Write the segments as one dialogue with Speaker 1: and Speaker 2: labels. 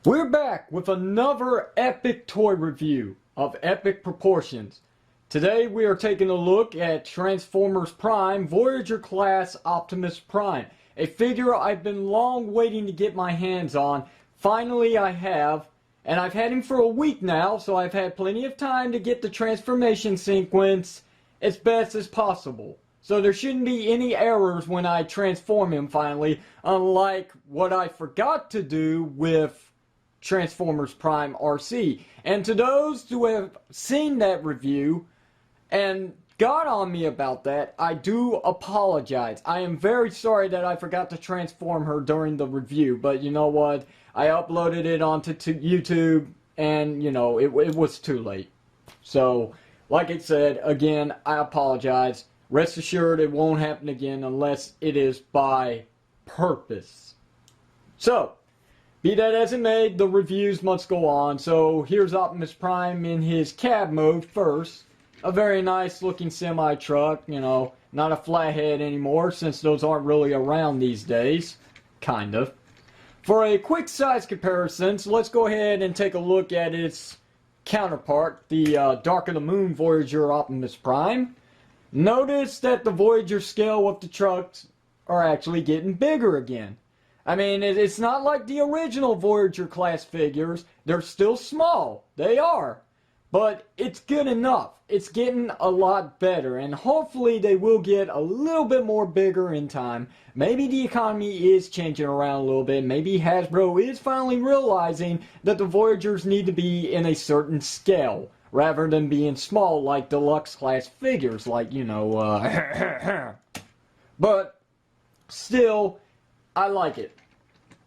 Speaker 1: We're back with another epic toy review of epic proportions. Today we are taking a look at Transformers Prime Voyager class Optimus Prime, a figure I've been long waiting to get my hands on. Finally I have, and I've had him for a week now, so I've had plenty of time to get the transformation sequence as best as possible. So there shouldn't be any errors when I transform him finally, unlike what I forgot to do with Transformers Prime RC. And to those who have seen that review and got on me about that, I do apologize. I am very sorry that I forgot to transform her during the review, but you know what? I uploaded it onto YouTube and, you know, it was too late. So, like I said, again, I apologize. Rest assured it won't happen again unless it is by purpose. So, be that as it may, the reviews must go on. So here's Optimus Prime in his cab mode first. A very nice looking semi-truck, you know, not a flathead anymore since those aren't really around these days. Kind of. For a quick size comparison, so let's go ahead and take a look at its counterpart, the Dark of the Moon Voyager Optimus Prime. Notice that the Voyager scale of the trucks are actually getting bigger again. I mean, it's not like the original Voyager class figures. They're still small. They are. But it's good enough. It's getting a lot better. And hopefully they will get a little bit more bigger in time. Maybe the economy is changing around a little bit. Maybe Hasbro is finally realizing that the Voyagers need to be in a certain scale, rather than being small like deluxe class figures. Like, you know, But still, I like it.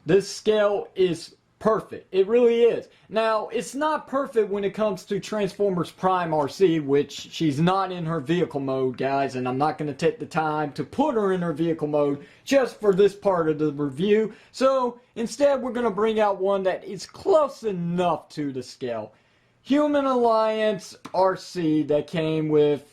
Speaker 1: This scale is perfect. It really is. Now, it's not perfect when it comes to Transformers Prime RC, which she's not in her vehicle mode, guys, and I'm not going to take the time to put her in her vehicle mode just for this part of the review. So, instead, we're going to bring out one that is close enough to the scale. Human Alliance RC that came with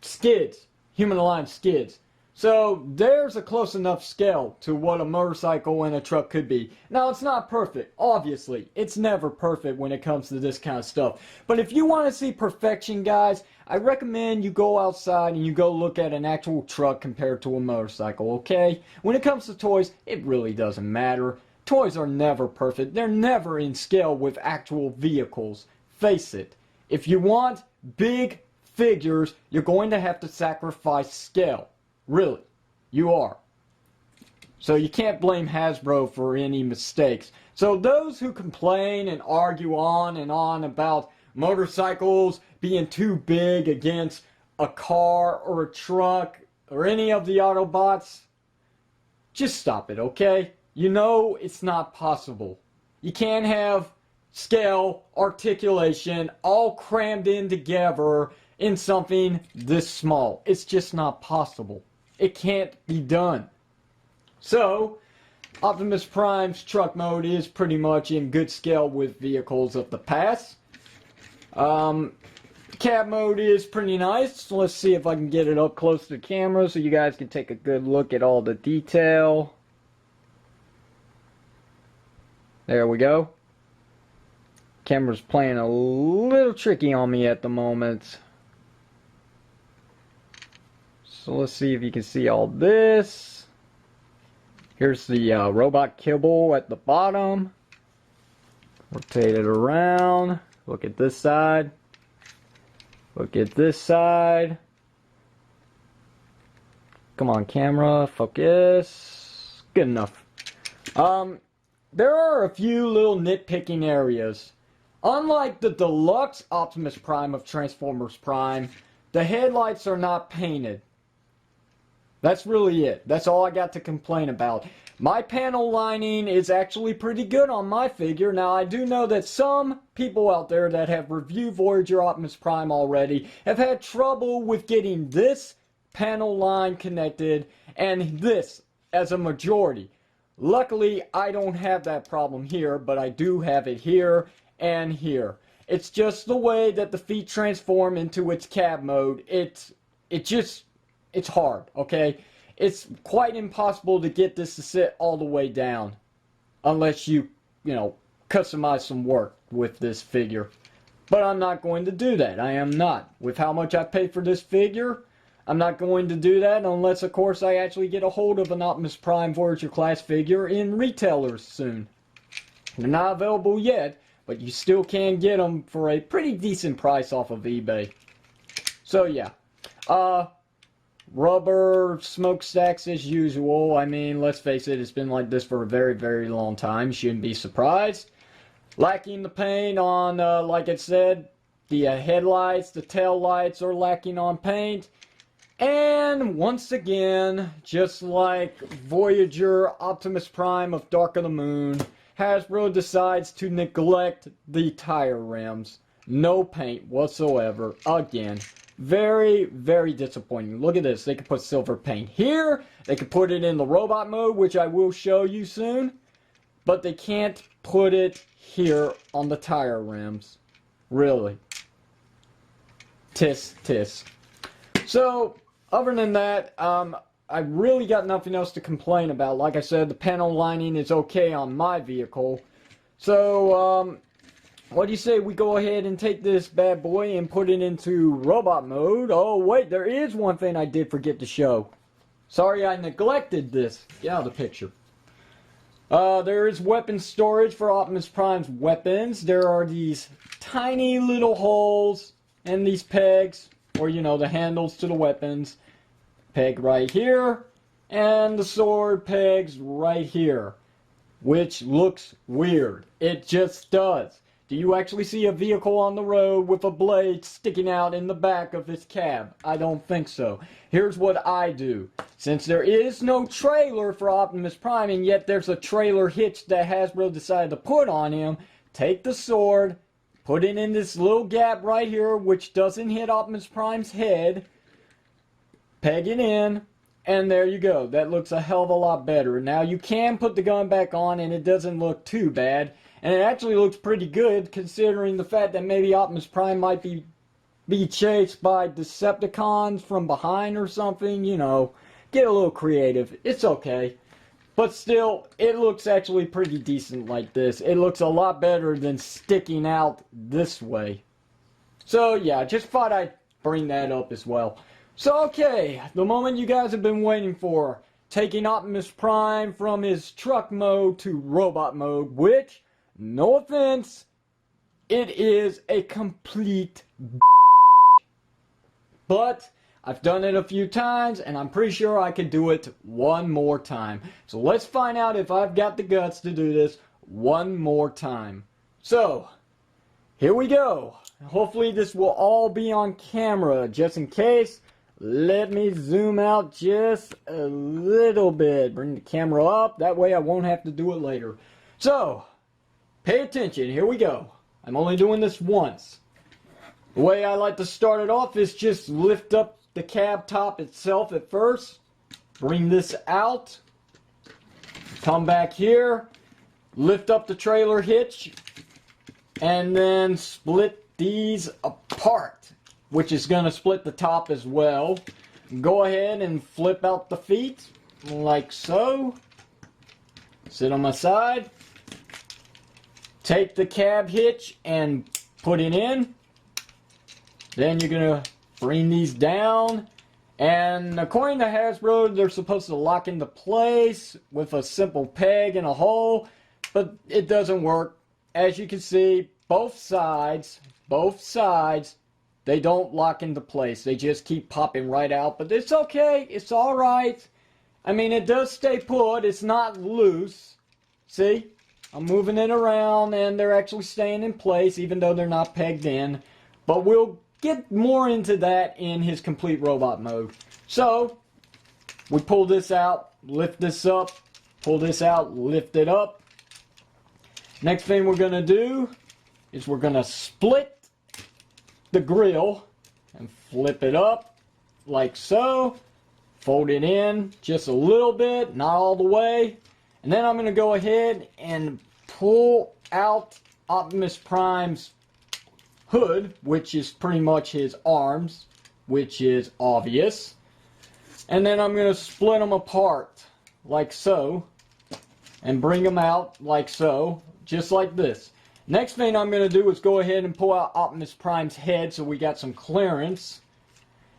Speaker 1: skids. Human Alliance skids. So, there's a close enough scale to what a motorcycle and a truck could be. Now, it's not perfect, obviously. It's never perfect when it comes to this kind of stuff. But if you want to see perfection, guys, I recommend you go outside and you go look at an actual truck compared to a motorcycle, okay? When it comes to toys, it really doesn't matter. Toys are never perfect. They're never in scale with actual vehicles. Face it. If you want big figures, you're going to have to sacrifice scale. Really, you are. So you can't blame Hasbro for any mistakes. So those who complain and argue on and on about motorcycles being too big against a car or a truck or any of the Autobots, just stop it, okay? You know it's not possible. You can't have scale, articulation, all crammed in together in something this small. It's just not possible. It can't be done. So, Optimus Prime's truck mode is pretty much in good scale with vehicles of the past. Cab mode is pretty nice. So let's see if I can get it up close to the camera so you guys can take a good look at all the detail. There we go. Camera's playing a little tricky on me at the moment. So let's see if you can see all this. Here's the robot kibble at the bottom. Rotate it around. Look at this side. Look at this side. Come on, camera. Focus. Good enough. There are a few little nitpicking areas. Unlike the deluxe Optimus Prime of Transformers Prime, the headlights are not painted. That's really it. That's all I got to complain about. My panel lining is actually pretty good on my figure. Now, I do know that some people out there that have reviewed Voyager Optimus Prime already have had trouble with getting this panel line connected and this as a majority. Luckily, I don't have that problem here, but I do have it here and here. It's just the way that the feet transform into its cab mode. It's hard, okay? It's quite impossible to get this to sit all the way down. unless you know, customize some work with this figure. But I'm not going to do that. I am not. With how much I paid for this figure, I'm not going to do that unless, of course, I actually get a hold of an Optimus Prime Voyager class figure in retailers soon. They're not available yet, but you still can get them for a pretty decent price off of eBay. So yeah, rubber smokestacks as usual. I mean, let's face it, it's been like this for a very, very long time. You shouldn't be surprised. Lacking the paint on, like it said, the headlights, the tail lights are lacking on paint. And once again, just like Voyager, Optimus Prime of Dark of the Moon, Hasbro decides to neglect the tire rims. No paint whatsoever. Again, very, very disappointing. Look at this. They could put silver paint here. They could put it in the robot mode, which I will show you soon. But they can't put it here on the tire rims. Really. Tis. So, other than that, I really got nothing else to complain about. Like I said, the panel lining is okay on my vehicle. So, what do you say we go ahead and take this bad boy and put it into robot mode? Oh, wait, there is one thing I did forget to show. Sorry I neglected this. Get out of the picture. There is weapon storage for Optimus Prime's weapons. There are these tiny little holes and these pegs, or you know, the handles to the weapons. Peg right here, and the sword pegs right here, which looks weird. It just does. Do you actually see a vehicle on the road with a blade sticking out in the back of its cab? I don't think so. Here's what I do. Since there is no trailer for Optimus Prime, and yet there's a trailer hitch that Hasbro decided to put on him, take the sword, put it in this little gap right here, which doesn't hit Optimus Prime's head, peg it in, and there you go. That looks a hell of a lot better. Now you can put the gun back on and it doesn't look too bad. And it actually looks pretty good considering the fact that maybe Optimus Prime might be chased by Decepticons from behind or something. You know, get a little creative. It's okay. But still, it looks actually pretty decent like this. It looks a lot better than sticking out this way. So yeah, just thought I'd bring that up as well. So okay, the moment you guys have been waiting for, taking Optimus Prime from his truck mode to robot mode, which, no offense, it is a complete but I've done it a few times and I'm pretty sure I can do it one more time. So let's find out if I've got the guts to do this one more time. So, here we go. Hopefully this will all be on camera just in case. Let me zoom out just a little bit. Bring the camera up. That way I won't have to do it later. So, pay attention. Here we go. I'm only doing this once. The way I like to start it off is just lift up the cab top itself at first. Bring this out. Come back here. Lift up the trailer hitch. And then split these apart, which is going to split the top as well. Go ahead and flip out the feet, like so. Sit on my side. Take the cab hitch and put it in. Then you're going to bring these down. And according to Hasbro, they're supposed to lock into place with a simple peg and a hole. But it doesn't work. As you can see, both sides, they don't lock into place. They just keep popping right out. But it's okay. It's alright. I mean, it does stay put. It's not loose. See? I'm moving it around and they're actually staying in place even though they're not pegged in. But we'll get more into that in his complete robot mode. So, we pull this out, lift this up, pull this out, lift it up. Next thing we're going to do is we're going to split the grill and flip it up like so. Fold it in just a little bit, not all the way. And then I'm going to go ahead and pull out Optimus Prime's hood, which is pretty much his arms, which is obvious. And then I'm going to split them apart like so. and bring them out like so, just like this. Next thing I'm going to do is go ahead and pull out Optimus Prime's head so we got some clearance.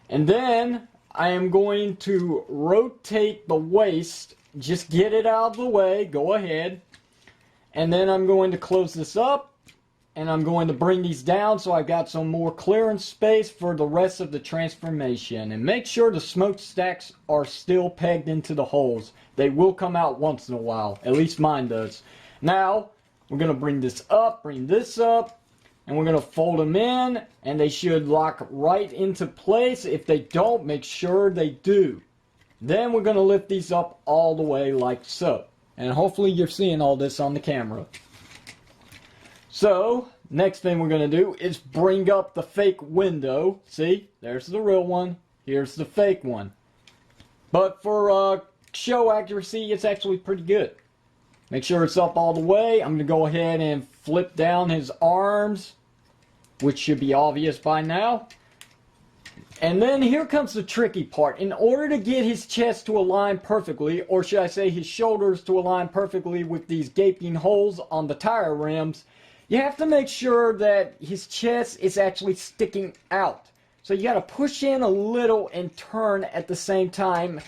Speaker 1: And then I am going to rotate the waist, just get it out of the way, go ahead. And then I'm going to close this up. And I'm going to bring these down so I've got some more clearance space for the rest of the transformation. And make sure the smokestacks are still pegged into the holes. They will come out once in a while. At least mine does. Now, we're going to bring this up, bring this up. And we're going to fold them in. And they should lock right into place. If they don't, make sure they do. Then we're going to lift these up all the way like so. And hopefully you're seeing all this on the camera. So, next thing we're going to do is bring up the fake window. See, there's the real one. Here's the fake one. But for show accuracy, it's actually pretty good. Make sure it's up all the way. I'm going to go ahead and flip down his arms, which should be obvious by now. And then here comes the tricky part. In order to get his chest to align perfectly, or should I say his shoulders to align perfectly with these gaping holes on the tire rims, you have to make sure that his chest is actually sticking out. So you got to push in a little and turn at the same time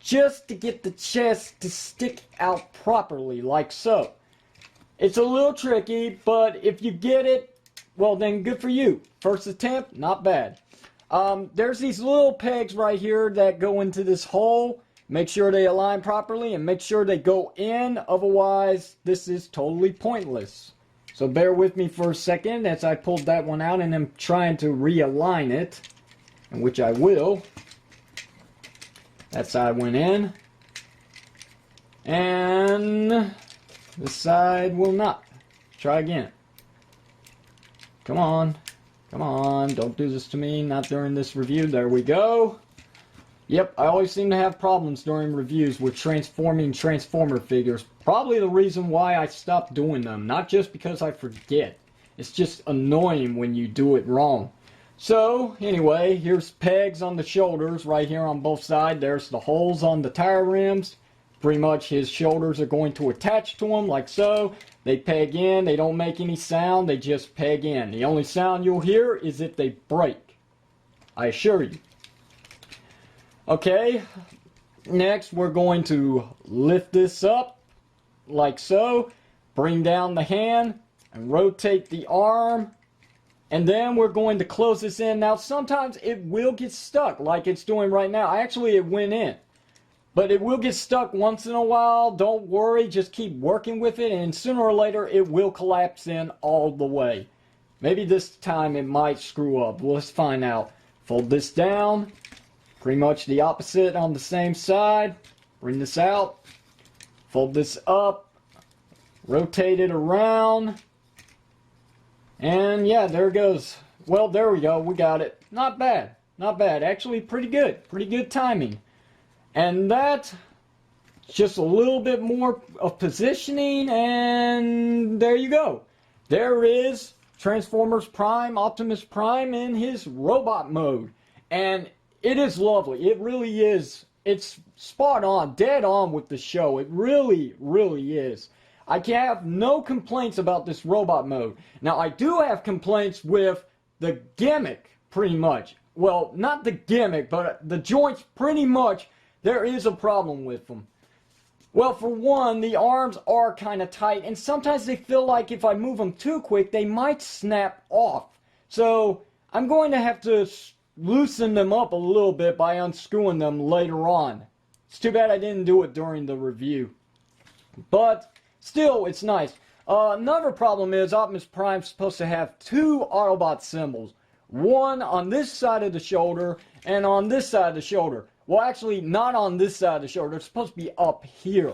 Speaker 1: just to get the chest to stick out properly, like so. It's a little tricky, but if you get it, well then good for you. First attempt, not bad. There's these little pegs right here that go into this hole. Make sure they align properly and make sure they go in, otherwise this is totally pointless. So bear with me for a second as I pulled that one out and I'm trying to realign it, and which I will. That side went in. And this side will not. Try again. Come on. Come on. Don't do this to me. Not during this review. There we go. Yep, I always seem to have problems during reviews with transforming Transformer figures. Probably the reason why I stopped doing them. Not just because I forget. It's just annoying when you do it wrong. So, anyway, here's pegs on the shoulders right here on both sides. There's the holes on the tire rims. Pretty much his shoulders are going to attach to them like so. They peg in. They don't make any sound. They just peg in. The only sound you'll hear is if they break. I assure you. Okay, next we're going to lift this up like so, bring down the hand and rotate the arm, and then we're going to close this in. Now sometimes it will get stuck like it's doing right now. Actually it went in, but it will get stuck once in a while. Don't worry, just keep working with it and sooner or later it will collapse in all the way. Maybe this time it might screw up. Let's find out. Fold this down. Pretty much the opposite on the same side. Bring this out. Fold this up. Rotate it around. And yeah, there it goes. Well, there we go. We got it. Not bad. Not bad. Actually, pretty good. Pretty good timing. And that, just a little bit more of positioning, and there you go. There is Transformers Prime, Optimus Prime in his robot mode. And it is lovely. It really is. It's spot on, dead on with the show. It really, really is. I can have no complaints about this robot mode. Now, I do have complaints with the gimmick, pretty much. Well, not the gimmick, but the joints, pretty much, there is a problem with them. Well, for one, the arms are kind of tight, and sometimes they feel like if I move them too quick, they might snap off. So, I'm going to have to loosen them up a little bit by unscrewing them later on. It's too bad I didn't do it during the review. But still, it's nice. Another problem is Optimus Prime's supposed to have two Autobot symbols. One on this side of the shoulder and on this side of the shoulder. Well, actually, not on this side of the shoulder. It's supposed to be up here.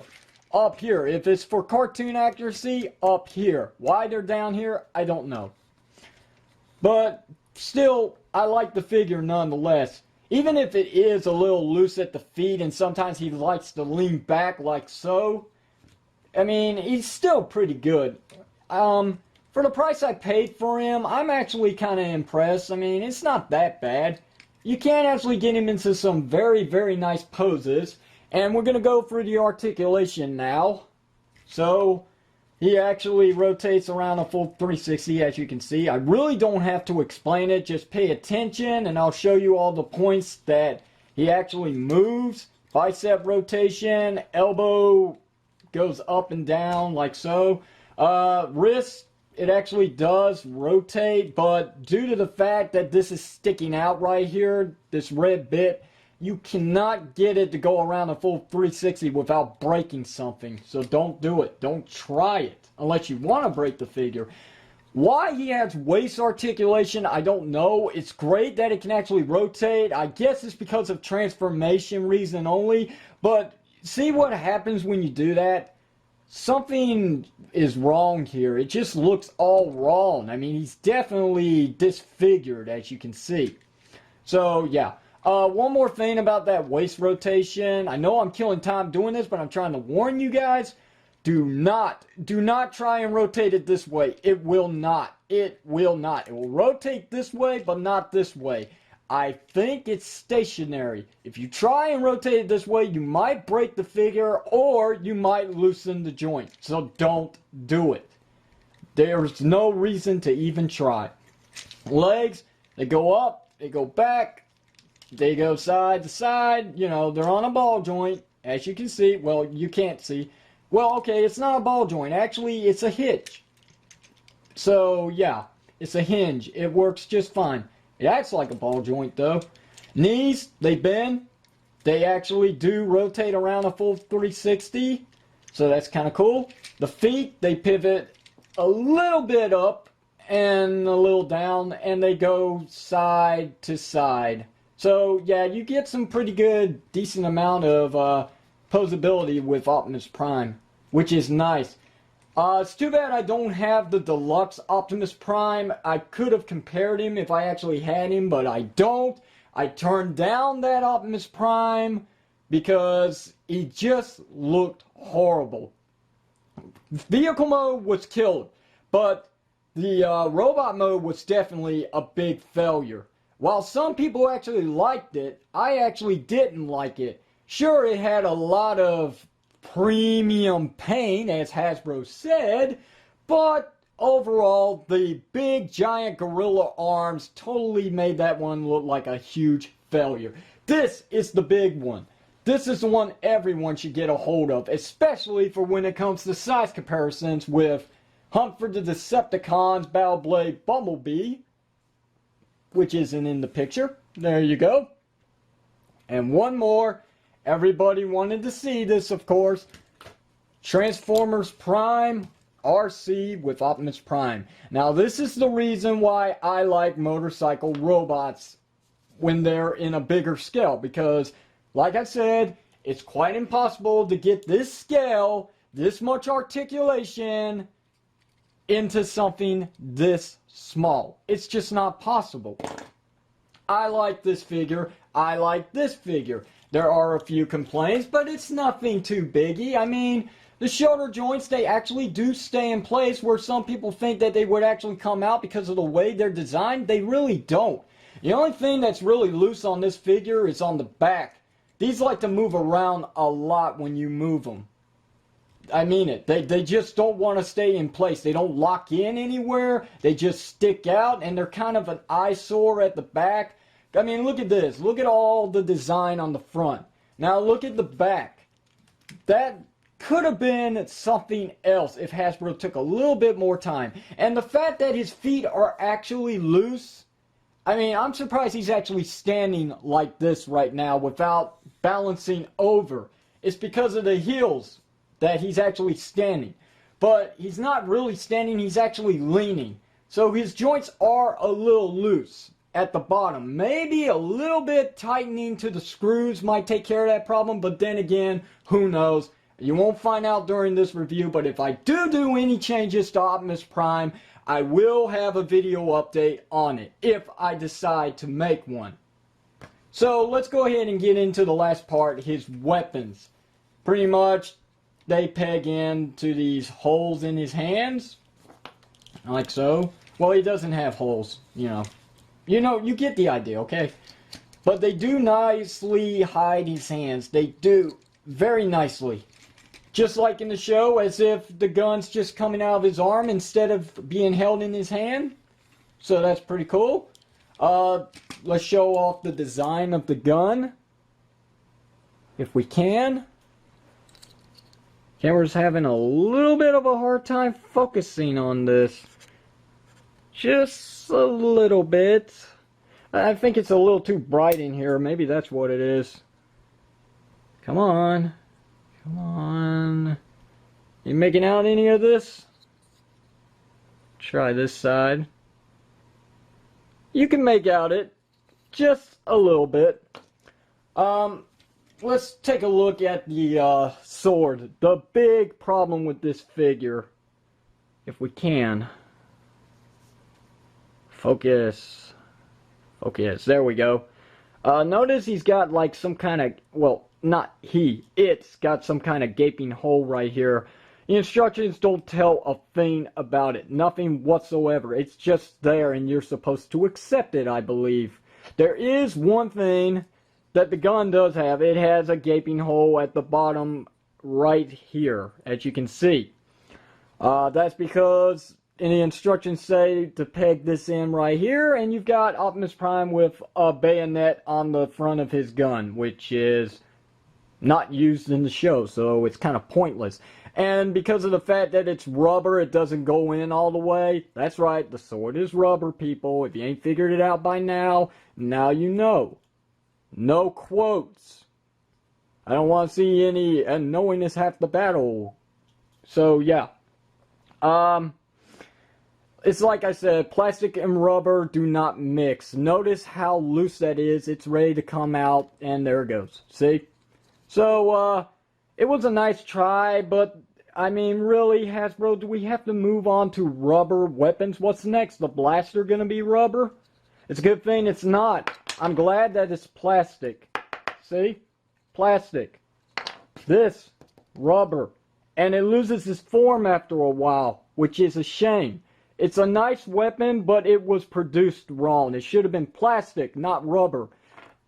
Speaker 1: Up here. If it's for cartoon accuracy, up here. Why they're down here, I don't know. But still, I like the figure nonetheless. Even if it is a little loose at the feet and sometimes he likes to lean back like so, I mean, he's still pretty good. For the price I paid for him, I'm actually kind of impressed. I mean, it's not that bad. You can actually get him into some very, very nice poses. And we're going to go for the articulation now. So he actually rotates around a full 360, as you can see. I really don't have to explain it. Just pay attention, and I'll show you all the points that he actually moves. Bicep rotation, elbow goes up and down like so. Wrist, it actually does rotate, but due to the fact that this is sticking out right here, this red bit, you cannot get it to go around a full 360 without breaking something. So don't do it. Don't try it unless you want to break the figure. Why he has waist articulation, I don't know. It's great that it can actually rotate. I guess it's because of transformation reason only. But see what happens when you do that? Something is wrong here. It just looks all wrong. I mean, he's definitely disfigured, as you can see. So, yeah. One more thing about that waist rotation. I know I'm killing time doing this, but I'm trying to warn you guys. Do not try and rotate it this way. It will not. It will not. It will rotate this way, but not this way. I think it's stationary. If you try and rotate it this way, you might break the figure or you might loosen the joint. So don't do it. There's no reason to even try. Legs, they go up, they go back, they go side to side. You know, they're on a ball joint, as you can see. Well, you can't see. Well, okay, it's not a ball joint. Actually, it's a hitch. So, yeah, it's a hinge. It works just fine. It acts like a ball joint, though. Knees, they bend. They actually do rotate around a full 360. So that's kind of cool. The feet, they pivot a little bit up and a little down. And they go side to side. So, yeah, you get some pretty good, decent amount of posability with Optimus Prime, which is nice. It's too bad I don't have the deluxe Optimus Prime. I could have compared him if I actually had him, but I don't. I turned down that Optimus Prime because he just looked horrible. Vehicle mode was killed, but the robot mode was definitely a big failure. While some people actually liked it, I actually didn't like it. Sure, it had a lot of premium paint, as Hasbro said, but overall, the big giant gorilla arms totally made that one look like a huge failure. This is the big one. This is the one everyone should get a hold of, especially for when it comes to size comparisons with Hunt for the Decepticons Battleblade Bumblebee, which isn't in the picture. There you go. And one more. Everybody wanted to see this, of course. Transformers Prime RC with Optimus Prime. Now, this is the reason why I like motorcycle robots when they're in a bigger scale. Because, like I said, it's quite impossible to get this scale, this much articulation, into something this small. It's just not possible. I like this figure. I like this figure. There are a few complaints, but it's nothing too biggie. I mean, the shoulder joints, they actually do stay in place, where some people think that they would actually come out because of the way they're designed. They really don't. The only thing that's really loose on this figure is on the back. These like to move around a lot when you move them. I mean it. They just don't want to stay in place. They don't lock in anywhere. They just stick out, and they're kind of an eyesore at the back. I mean, look at this. Look at all the design on the front. Now look at the back. That could have been something else if Hasbro took a little bit more time. And the fact that his feet are actually loose, I mean, I'm surprised he's actually standing like this right now without balancing over. It's because of the heels that he's actually standing. But he's not really standing, he's actually leaning. So his joints are a little loose at the bottom. Maybe a little bit tightening to the screws might take care of that problem, but then again, who knows? You won't find out during this review, but if I do any changes to Optimus Prime, I will have a video update on it, if I decide to make one. So let's go ahead and get into the last part, his weapons. Pretty much, they peg into these holes in his hands, like so. Well, he doesn't have holes, you know. You get the idea, okay? But they do nicely hide his hands. They do very nicely. just like in the show, as if the gun's just coming out of his arm instead of being held in his hand. So that's pretty cool. Let's show off the design of the gun, if we can. Camera's having a little bit of a hard time focusing on this. Just a little bit. I think it's a little too bright in here. Maybe that's what it is. Come on. Come on. You making out any of this? Try this side. You can make out it. Just a little bit. Let's take a look at the sword. The big problem with this figure, if we can. Focus. Focus. There we go. Notice he's got like some kind of, well, not he, it's got some kind of gaping hole right here. The instructions don't tell a thing about it. Nothing whatsoever. It's just there and you're supposed to accept it, I believe. There is one thing that the gun does have. It has a gaping hole at the bottom right here, as you can see. That's because in the instructions say to peg this in right here, and you've got Optimus Prime with a bayonet on the front of his gun, which is not used in the show, so it's kind of pointless. And because of the fact that it's rubber, it doesn't go in all the way. That's right, the sword is rubber, people. If you ain't figured it out by now, now you know. No quotes. I don't want to see any, and knowing is half the battle. So, yeah. It's like I said, plastic and rubber do not mix. Notice how loose that is. It's ready to come out, and there it goes. See? So, it was a nice try, but, I mean, really, Hasbro, do we have to move on to rubber weapons? What's next? The blaster gonna be rubber? It's a good thing it's not. I'm glad that it's plastic. See? Plastic. This, rubber. And it loses its form after a while, which is a shame. It's a nice weapon, but it was produced wrong. It should have been plastic, not rubber.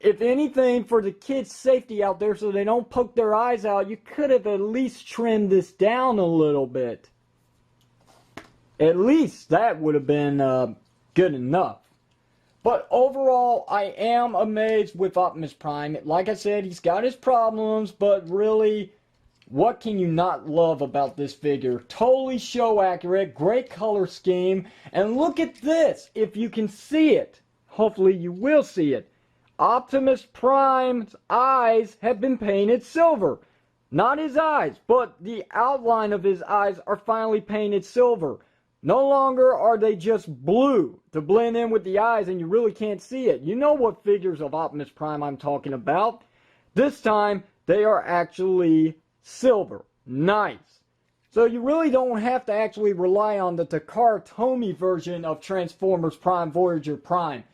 Speaker 1: If anything, for the kids' safety out there so they don't poke their eyes out, you could have at least trimmed this down a little bit. At least that would have been good enough. But overall, I am amazed with Optimus Prime. Like I said, he's got his problems, but really, what can you not love about this figure? Totally show accurate, great color scheme, and look at this, if you can see it. Hopefully you will see it. Optimus Prime's eyes have been painted silver. Not his eyes, but the outline of his eyes are finally painted silver. No longer are they just blue to blend in with the eyes and you really can't see it. You know what figures of Optimus Prime I'm talking about. This time, they are actually silver. Nice. So you really don't have to actually rely on the Takara Tomy version of Transformers Prime, Voyager Prime.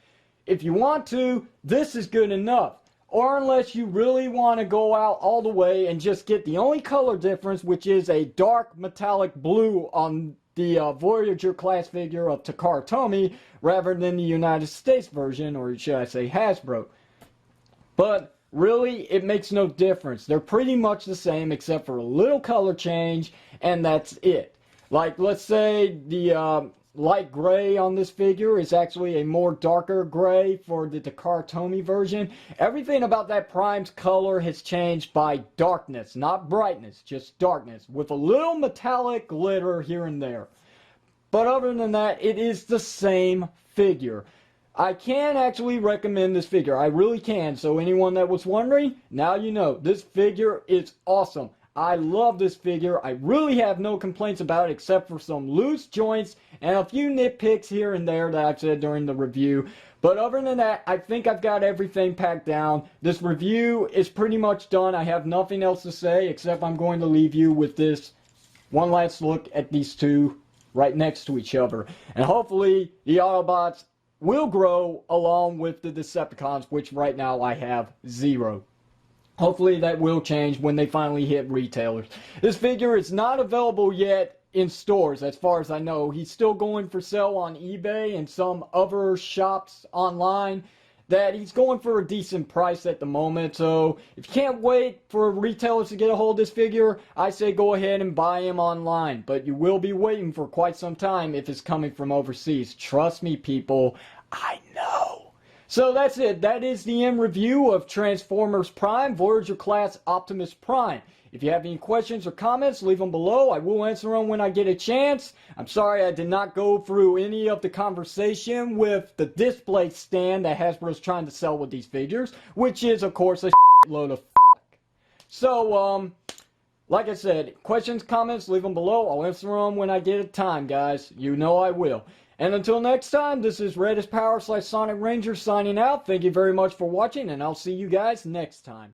Speaker 1: If you want to, this is good enough. Or unless you really want to go out all the way and just get the only color difference, which is a dark metallic blue on the Voyager class figure of Takara Tomy, rather than the United States version, or should I say Hasbro. But really, it makes no difference. They're pretty much the same except for a little color change, and that's it. Like, let's say the light gray on this figure is actually a more darker gray for the Takara Tomy version. Everything about that Prime's color has changed by darkness, not brightness, just darkness, with a little metallic glitter here and there. But other than that, it is the same figure. I can actually recommend this figure. I really can. So anyone that was wondering, now you know. This figure is awesome. I love this figure. I really have no complaints about it except for some loose joints and a few nitpicks here and there that I've said during the review. But other than that, I think I've got everything packed down. This review is pretty much done. I have nothing else to say except I'm going to leave you with this one last look at these two right next to each other. And hopefully the Autobots will grow along with the Decepticons, which right now I have 0. Hopefully that will change when they finally hit retailers. This figure is not available yet in stores as far as I know. He's still going for sale on eBay and some other shops online. that he's going for a decent price at the moment. So if you can't wait for retailers to get a hold of this figure, I say go ahead and buy him online. But you will be waiting for quite some time if it's coming from overseas. Trust me, people, I know. So that's it. That is the end review of Transformers Prime, Voyager class Optimus Prime. If you have any questions or comments, leave them below. I will answer them when I get a chance. I'm sorry I did not go through any of the conversation with the display stand that Hasbro's trying to sell with these figures, which is, of course, a load of fuck. So, like I said, questions, comments, leave them below. I'll answer them when I get a time, guys. You know I will. And until next time, this is RedisPower / Sonic Ranger signing out. Thank you very much for watching, and I'll see you guys next time.